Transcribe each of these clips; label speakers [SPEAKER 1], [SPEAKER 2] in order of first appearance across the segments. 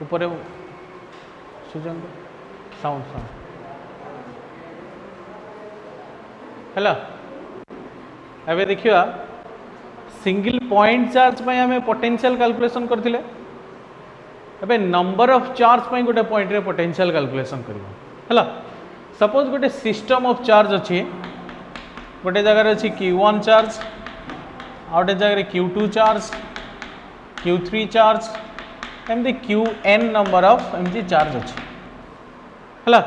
[SPEAKER 1] ऊपर सुजन sound sound है। एवं देखा सिंगल पॉइंट चार्ज पे आम पोटेंशियल कैलकुलेशन करथिले। एबे नंबर ऑफ चार्ज पे गोटे पॉइंट रे पोटेंशियल कैलकुलेशन करबा है। सपोज गोटे सिस्टम ऑफ चार्ज अच्छी गोटे जगार अच्छी Q1 चार्ज आ गोटे जगह Q2 चार्ज Q3 चार्ज एमती Qn नंबर ऑफ एमती चार्ज अच्छी है।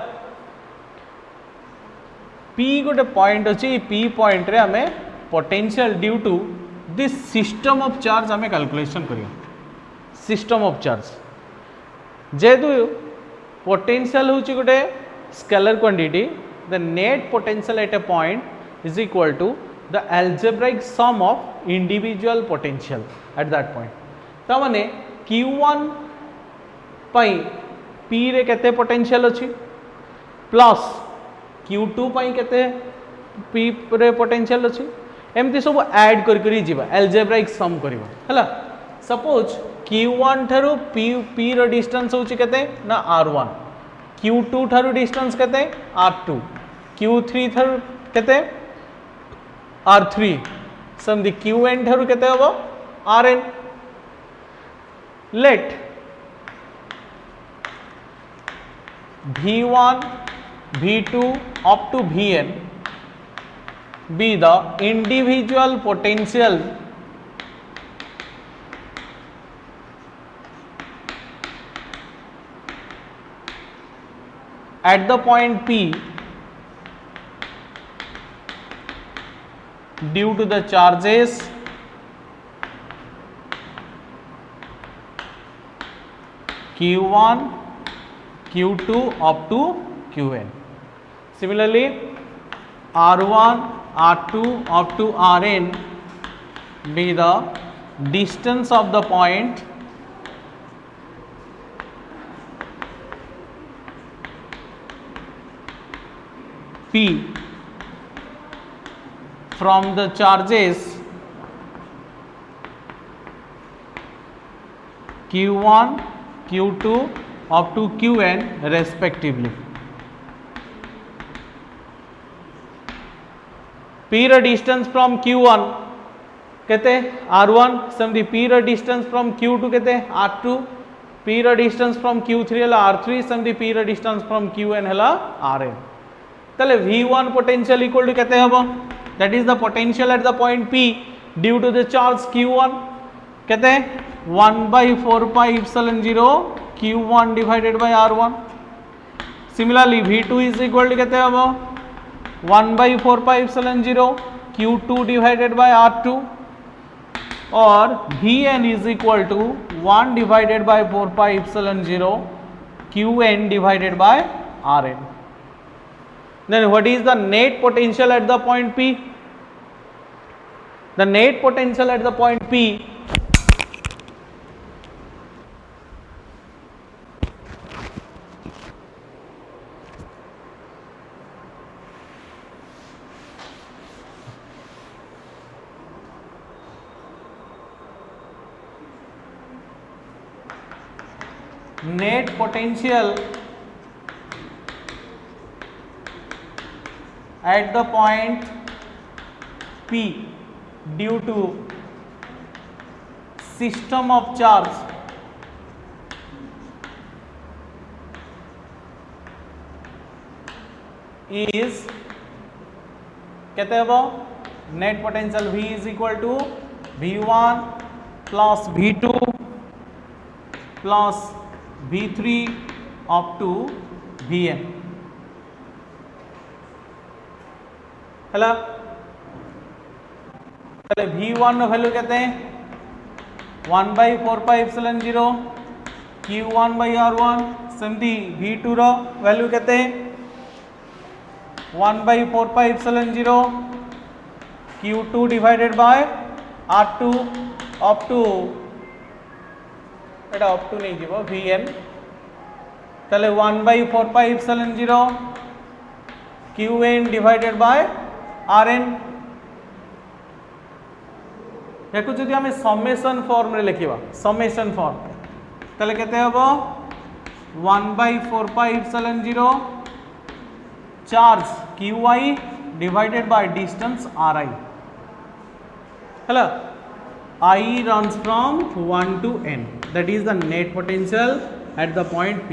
[SPEAKER 1] P गोटे पॉइंट अच्छी P पॉइंट रे आमे potential due to this system of charge आमे कैलकुलेशन करिया। सिस्टम ऑफ चार्ज जेहेतु पोटेंशियल होची गोटे scalar quantity the net potential at a point is equal to the algebraic sum of individual potential at that point। ता माने Q1 पई P रे केते पोटेंशियल अछि प्लस Q2 पई केते P रे पोटेंशियल अछि एमती सब ऐड करी जीवा algebraic sum करिवा हला। सपोज Q1 ठारू P रो डिस्टेंस होची केते ना R1 Q2 ठारू डिस्टेंस केते R2 Q3 ठारू केते R3 समझी Qn ठारू केते हबो Rn। Let V1 V2 up to Vn be the individual potential at the point P due to the charges Q1 Q2 up to Qn। Similarly R1 R2 up to Rn be the distance of the point P from the charges Q1 Q2 up to Qn respectively। P रो distance from Q1 केते R1 समझी P रो distance from Q2 केते R2 P रो distance from Q3 हला R3 समझी P रो distance from Qn हला Rn। तले V1 पोटेंशियल इक्वल टू केते हबो that is the potential at the point P due to the charge Q1 केते 1/4 pi epsilon 0 Q1 divided by R1। Similarly V2 is equal to केते हबो 1/4 pi epsilon 0 Q2 divided by R2 और Vn is equal to 1 divided by 4 pi epsilon 0 Qn divided by Rn। Then what is the net potential at the point P? The net potential at the point P net potential at the point P due to system of charge is कहते हैं वो net potential V is equal to V1 plus V2 plus V3 up to Vn है। V1 value कहते हैं 1/4 pi epsilon 0 Q1 by R1 समझी V2 रो value कहते हैं 1/4 pi epsilon 0 Q2 divided by R2 up to एटा up to नहीं जीवो Vn तले 1/4 pi epsilon 0 Qn divided by Rn। याको जदि हमें समेशन फॉर्म रे लिखिबा समेशन फॉर्म তাহলে কেতে হবো 1/4πε0 charge qi divided by distance ri. Hello, I runs from 1 to n, that is the net potential at the point P.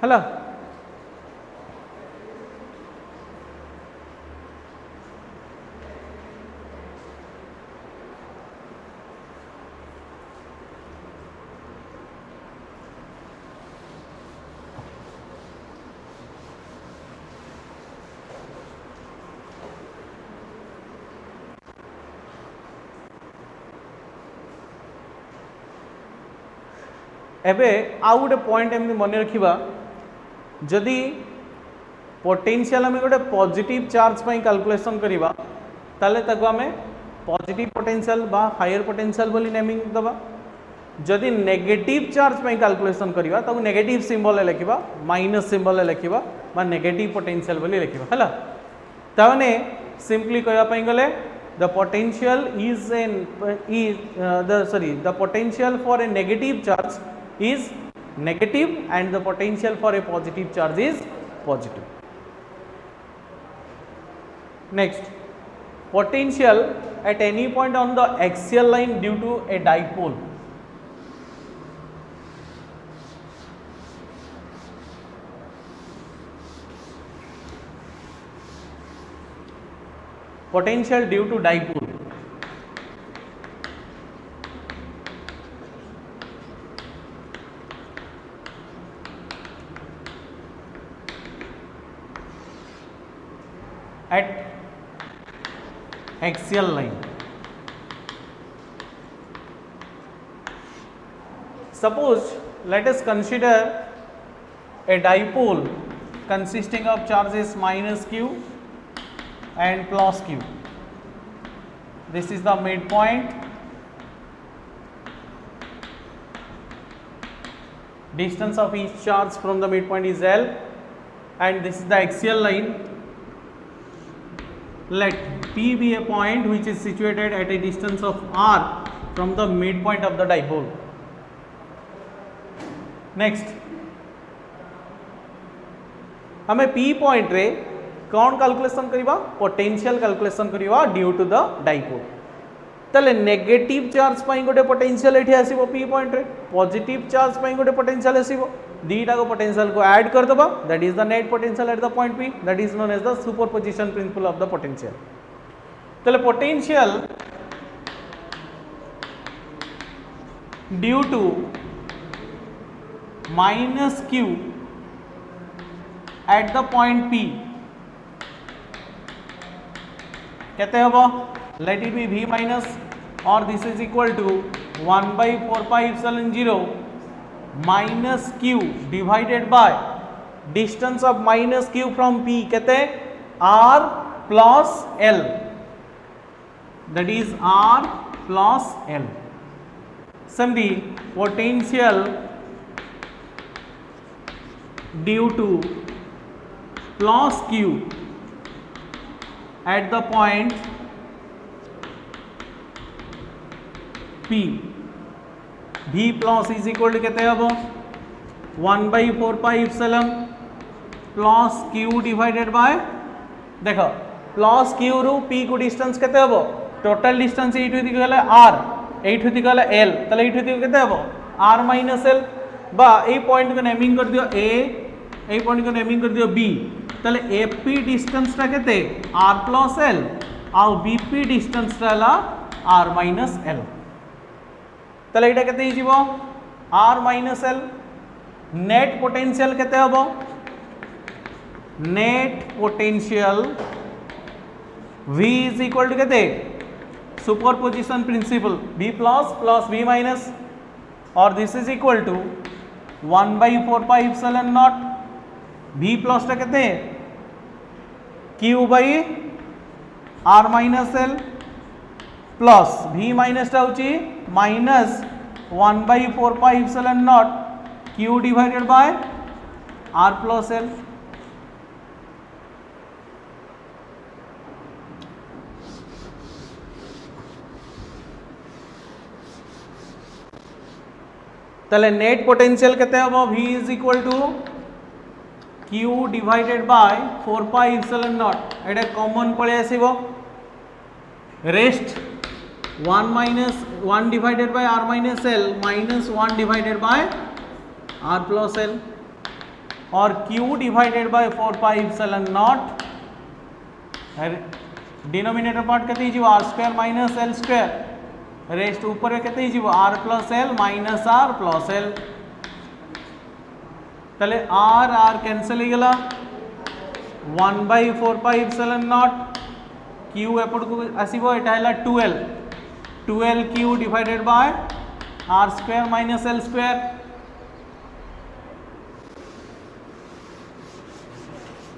[SPEAKER 1] Hello, एबे आउ गोटे पॉइंट एमती मन रखा जदि पोटेंशियल आम गोटे पॉजिटिव चार्ज पर कैलकुलेशन करवा ताले ताको आमे पॉजिटिव पोटेंशियल बा हायर पोटेंशियल बोली नेमिंग दबा जदि नेगेटिव चार्ज पर कैलकुलेशन करवा ताको नेगेटिव सिंबल लिखा माइनस सिंबल लिखा बा नेगेटिव पोटेंशियल बोली लिखा है ताने सिंपली कहवाई गले the potential is the potential for a negative charge is negative and the potential for a positive charge is positive. Next, potential at any point on the axial line due to a dipole. Potential due to dipole. At axial line. Suppose let us consider a dipole consisting of charges minus q and plus q. This is the midpoint. Distance of each charge from the midpoint is L, and this is the axial line. Let P be a point which is situated at a distance of r from the midpoint of the dipole. Next, हमें P point रे कौन calculation करवा potential calculation करवा due to the dipole तले negative charge पाई गोटे potential एठी आसीबो P point रे positive charge पाई गोटे पोटेंशियल आसीबो दीटा को पोटेंशियल को ऐड कर दबा that is the net potential at the point P that is known as the superposition principle of the potential तले potential due to minus q at the point P कहते हैं वो let it be v minus और this is equal to 1/4πε0 minus q divided by distance of minus q from P कहते हैं r plus l that is r plus l. Similarly, potential due to plus q at the point P V plus is equal to कहते हैं अब 1/4πε plus q divided bye देखो plus q रु P को distance कहते हैं total distance एठु थी गला r एठु थी गला l तले एठु थी कहते हैं r माइनस l बा ए पॉइंट को नेमिंग कर दियो a ए पॉइंट को नेमिंग कर दियो b तले AP डिस्टेंस टा केते r प्लस l आउ BP डिस्टेंस टा r माइनस l तले एटा केते हिजिबो r minus l net potential केते हबो net potential V is equal to केते superposition principle V plus plus V minus और this is equal to 1/4πε0 V plus टा कहते हैं Q by R minus L plus V minus टा होची minus 1/4πε0 Q divided by R plus L. ताले net potential केते हबो V is equal to Q divided by 4 pi epsilon nought एटा common पळे आसीबो rest 1 minus 1 divided by r minus l minus 1 divided by r plus l और Q divided by 4 pi epsilon nought denominator part केते हिजिबो r square minus l square rest ऊपर केते हिजिबो r plus l minus r plus l ताले r r cancel हो गला 1 by 4 pi epsilon nought Q एपट को आसीबो एटा हला 12 Q divided by r square minus l square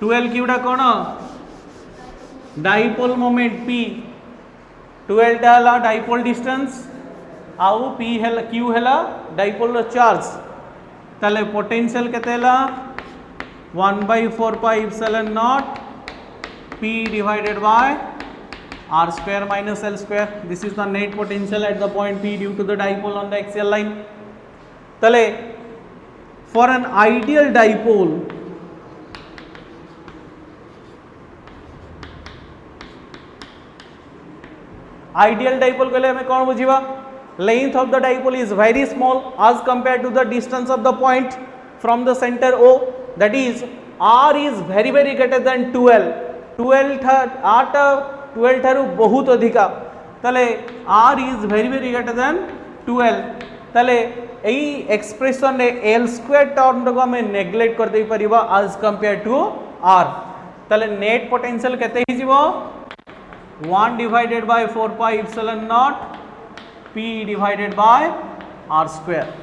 [SPEAKER 1] 12 Q डा कोन डाइपोल मोमेंट P 12 टा हला डाइपोल डिस्टेंस आउ P हला Q हला डाइपोल रो चार्ज ताले पोटेंशियल केते हला 1 by 4 pi epsilon nought P divided by r square minus l square. This is the net potential at the point P due to the dipole on the axial line. Tale, for an ideal dipole, कहले हमें कौन बुझीबा length of the dipole is very small as compared to the distance of the point from the center O, that is r is very greater than 12 ठारू बहुत अधिका तले r is very greater than 12 तले एई expression रे l square term को हमें neglect कर दे परिबा as compared to r तले नेट पोटेंशियल केते हिजिबो 1 divided by 4 pi epsilon nought P divided by r square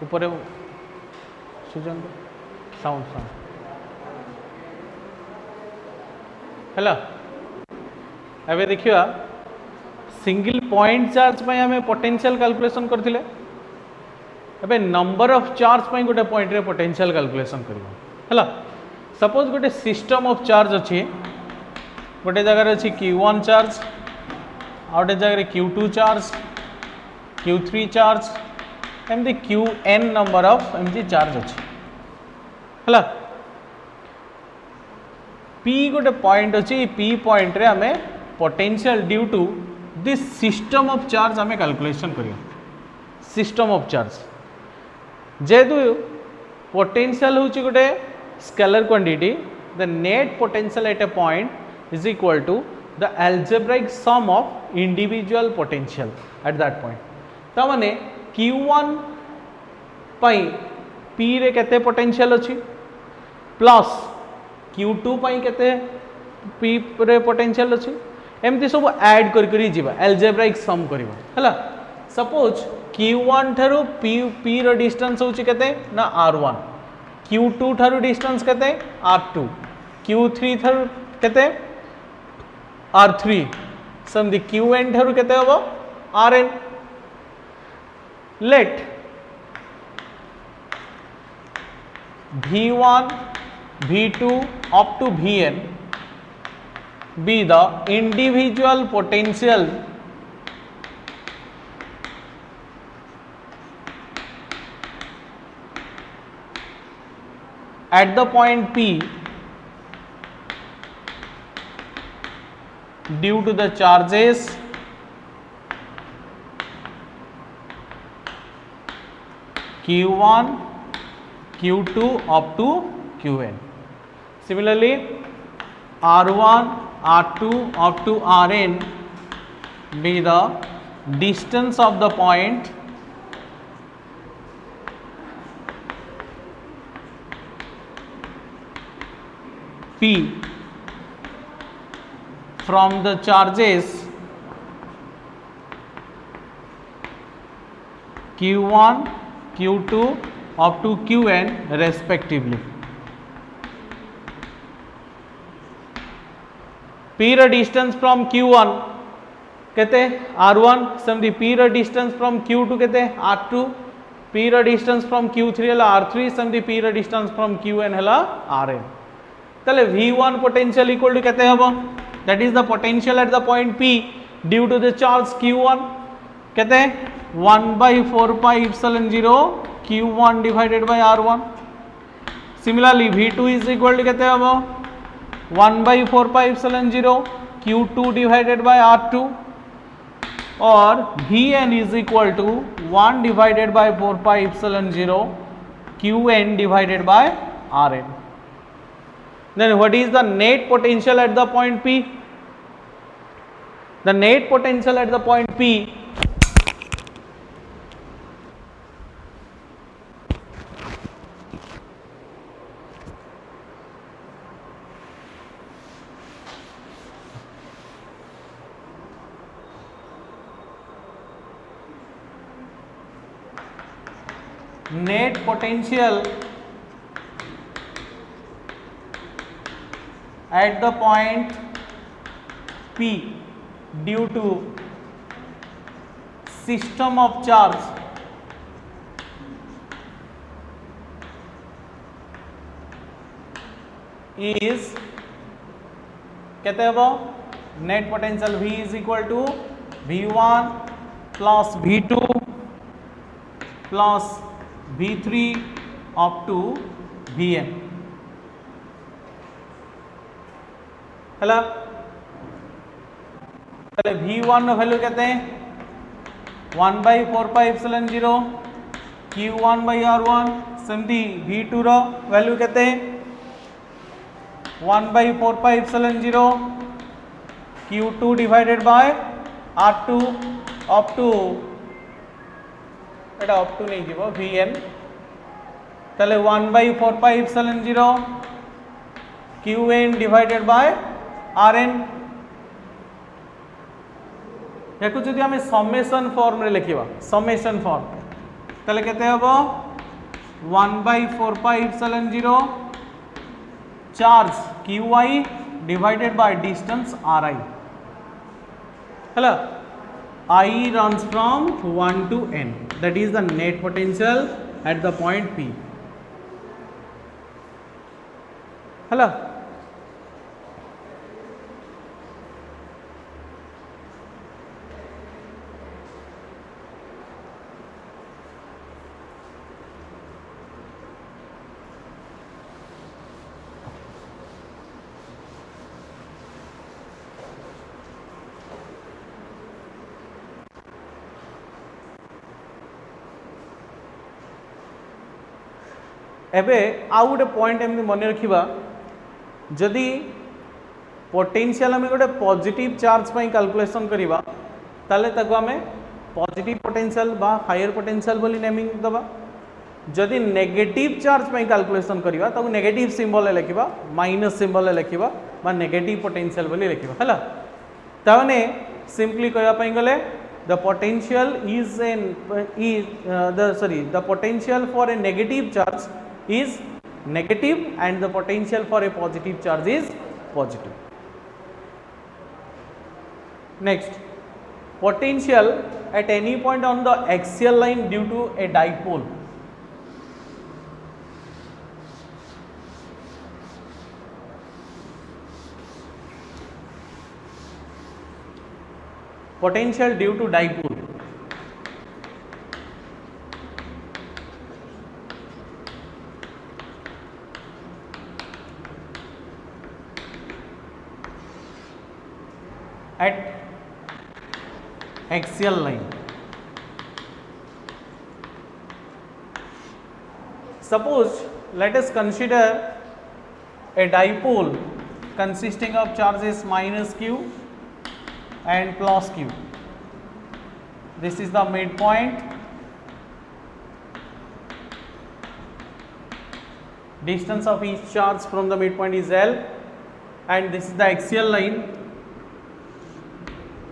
[SPEAKER 1] ऊपर सुजन साउंड साउंड है। एवं देखिए सिंगल पॉइंट चार्ज पे हमें पोटेंशियल कैलकुलेशन करथिले, एबे नंबर ऑफ चार्ज पे गोटे पॉइंट रे पोटेंशियल कैलकुलेशन करबो हला। सपोज गोटे सिस्टम ऑफ चार्ज अच्छी, गोटे जगह अच्छी Q1 चार्ज, आ गोटे जगह Q2 चार्ज, Q3 चार्ज, एमती Qn नंबर ऑफ एमती चार्ज अच्छी हला। P गोटे पॉइंट अच्छी, P पॉइंट रे हमें potential due to this system of charge हमें कैलकुलेशन करियो। सिस्टम ऑफ चार्ज जेहेतु पोटेंशियल होची गोटे scalar quantity, the net potential at a point is equal to the algebraic sum of individual potential at that point. तो माने Q1 पई P रे केते पोटेंशियल अछि प्लस Q2 पई केते P रे पोटेंशियल अछि, एमती सब ऐड करी जीवा एल्जेब्राइक सम करिवो हला। सपोज Q1 ठारू P रो डिस्टेंस होची केते ना R1, Q2 ठारू डिस्टेंस केते R2, Q3 ठारू केते R3, समझी Qn ठारू केते होबो Rn। Let V1 V2 up to Vn be the individual potential at the point P due to the charges Q1, Q2 up to Qn. Similarly, R1, R2 up to Rn be the distance of the point P from the charges Q1, Q2 up to Qn respectively. P रो distance from Q1 कहते R1, समझी P रो distance from Q2 कहते R2, P रो distance from Q3 हला R3, समझी P रो distance from Qn हला Rn। तले V1 पोटेंशियल इक्वल टू कहते हबो, that is the potential at the point P due to the charge Q1 कहते 1/4 pi epsilon 0 Q1 divided by R1। Similarly V2 is equal to कहते हबो 1/4 pi epsilon 0 Q2 divided by R2 और Vn is equal to 1 divided by 4 pi epsilon 0 Qn divided by Rn। Then what is the net potential at the point P? The net potential at the point P net potential at the point P due to system of charge is कहते हैं वो net potential V is equal to V1 plus V2 plus V3 up to Vn हला। पहले V1 value कहते हैं 1/4 pi epsilon 0 Q1 by R1, समझी V2 रो value कहते हैं 1/4 pi epsilon 0 Q2 divided by R2 up to Etah up to नहीं जीवो Vn तले 1/4 pi epsilon 0 Qn divided by Rn। देखो जदि हमें समेशन फॉर्म रे लिखिबा, समेशन फॉर्म तले केते हबो 1/4πε0 charge qi divided by distance ri. Hello, I runs from 1 to n, that is the net potential at the point P. Hello, एबे आउ गोटे पॉइंट एमती मन रखा, जदि पोटेंशियल आम गोटे पॉजिटिव चार्ज पर कैलकुलेशन करवा ताले ताको आमे पॉजिटिव पोटेंशियल बा हायर पोटेंशियल बोली नेमिंग दबा। जदि नेगेटिव चार्ज पर कैलकुलेशन करवा ताको नेगेटिव सिंबल लिखा, माइनस सिंबल लिखा बा नेगेटिव पोटेंशियल बोली लिखा है। ताने सिंपली कहवाई गले the potential is the potential for a negative charge is negative and the potential for a positive charge is positive. Next, potential at any point on the axial line due to a dipole. Potential due to dipole. At axial line. Suppose let us consider a dipole consisting of charges minus q and plus q. This is the midpoint. Distance of each charge from the midpoint is L, and this is the axial line.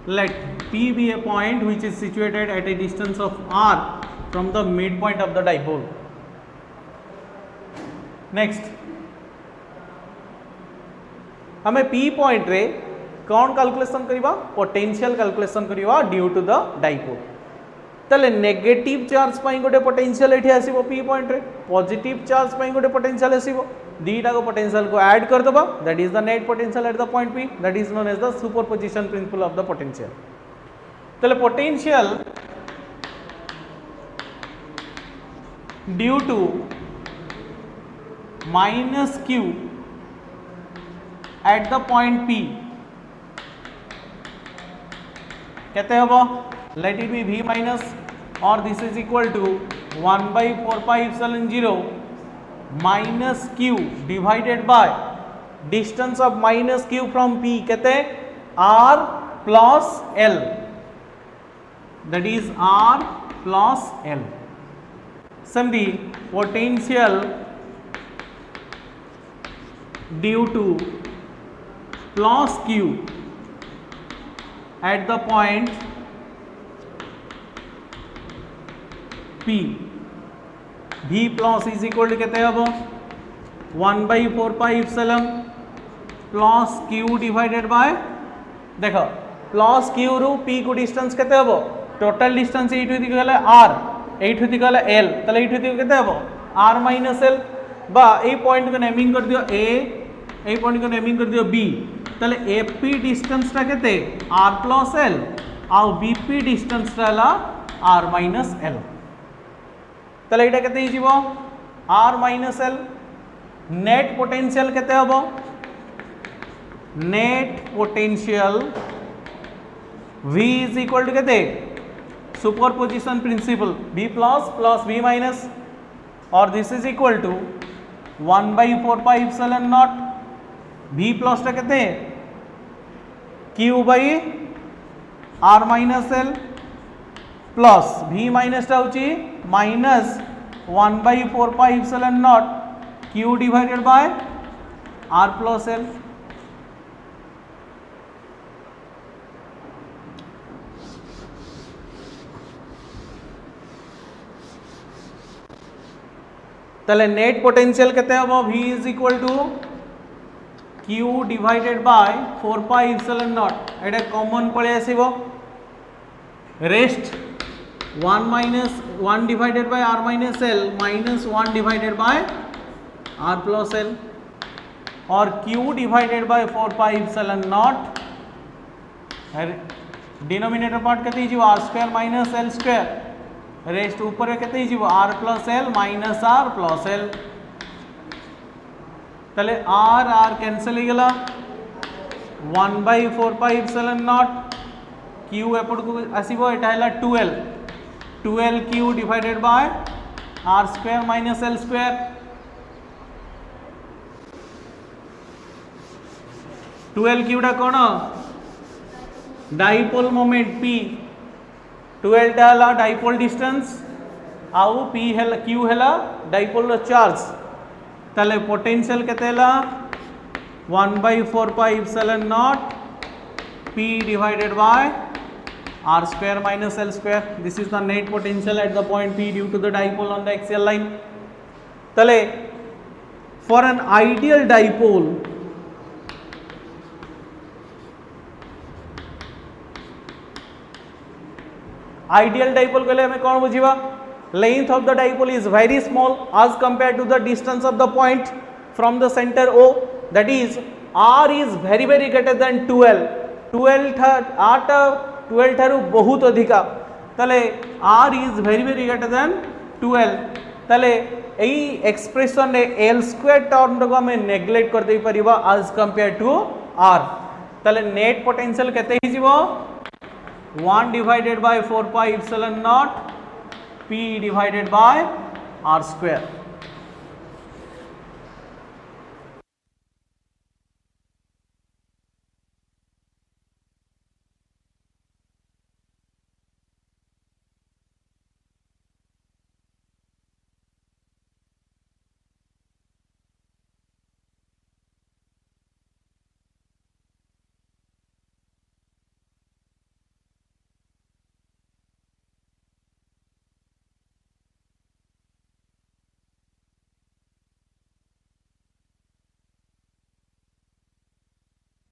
[SPEAKER 1] Let P be a point which is situated at a distance of r from the midpoint of the dipole. Next, हमें P point रे कौन calculation करवा? Potential calculation करवा due to the dipole. ताले negative charge पाई गोटे potential एठी आसीबो P point रे, positive charge पाई गोटे पोटेंशियल आसीबो, दीटा को पोटेंशियल को ऐड कर दबा, that is the net potential at the point P, that is known as the superposition principle of the potential. ताले potential due to minus q at the point P कहते हैं let it be v minus, और this is equal to 1/4πε0 minus q divided by distance of minus q from P, कहते हैं r plus l, that is r plus l। समझी, potential due two plus q at the point P, V plus is equal to कहते हैं अब 1/4πε plus Q divided bye, देखो plus Q रु P को distance कहते हैं टोटल डिस्टेंस एठी थी कहला R, एठी कहला L, तले एठी कहते हैं R माइनस L, बा ए पॉइंट को नेमिंग कर दियो A, ए पॉइंट को नेमिंग कर दियो B, ताले AP डिस्टेंस टा केते R प्लस L आउ BP डिस्टेंस टा R माइनस L, ताले एटा केते ही जीवो R minus L। Net potential केते हबो? Net potential V is equal to केते superposition principle V plus plus V minus, और this is equal to 1/4πε0 V plus टा कहते हैं Q by R minus L plus V minus टा होची minus 1/4πε0 Q divided by R plus L। ताले net potential केते हबो V is equal to Q divided by 4 pi epsilon nought एटा common पळे आसीबो rest 1 minus 1 divided by r minus l minus 1 divided by r plus l और Q divided by 4 pi epsilon nought denominator part केते हिजिबो r square minus l square rest ऊपर केते हिजिबो r plus l minus r plus l ताले r cancel होगला 1 by 4 pi epsilon nought Q एपट को आसीबो एटा हला 12 Q divided by r square minus l square 12 Q टा कोन डाइपोल मोमेंट P 12 टा हला डाइपोल डिस्टेंस आउ P हला Q हला डाइपोल रो चार्ज ताले पोटेंशियल केते हला 1 by 4 pi epsilon nought P divided by r square minus l square. This is the net potential at the point P due to the dipole on the axial line. Tale for an ideal dipole कहले हमें कौन बुझीबा length of the dipole is very small as compared to the distance of the point from the center O, that is r is very greater than 12 ठारू बहुत अधिका ताले r is very greater than 12 ताले एई expression रे l square term को हमें neglect कर दे परिबा as compared to r ताले नेट पोटेंशियल केते हिजिबो 1 divided by 4 pi epsilon naught P divided by r square.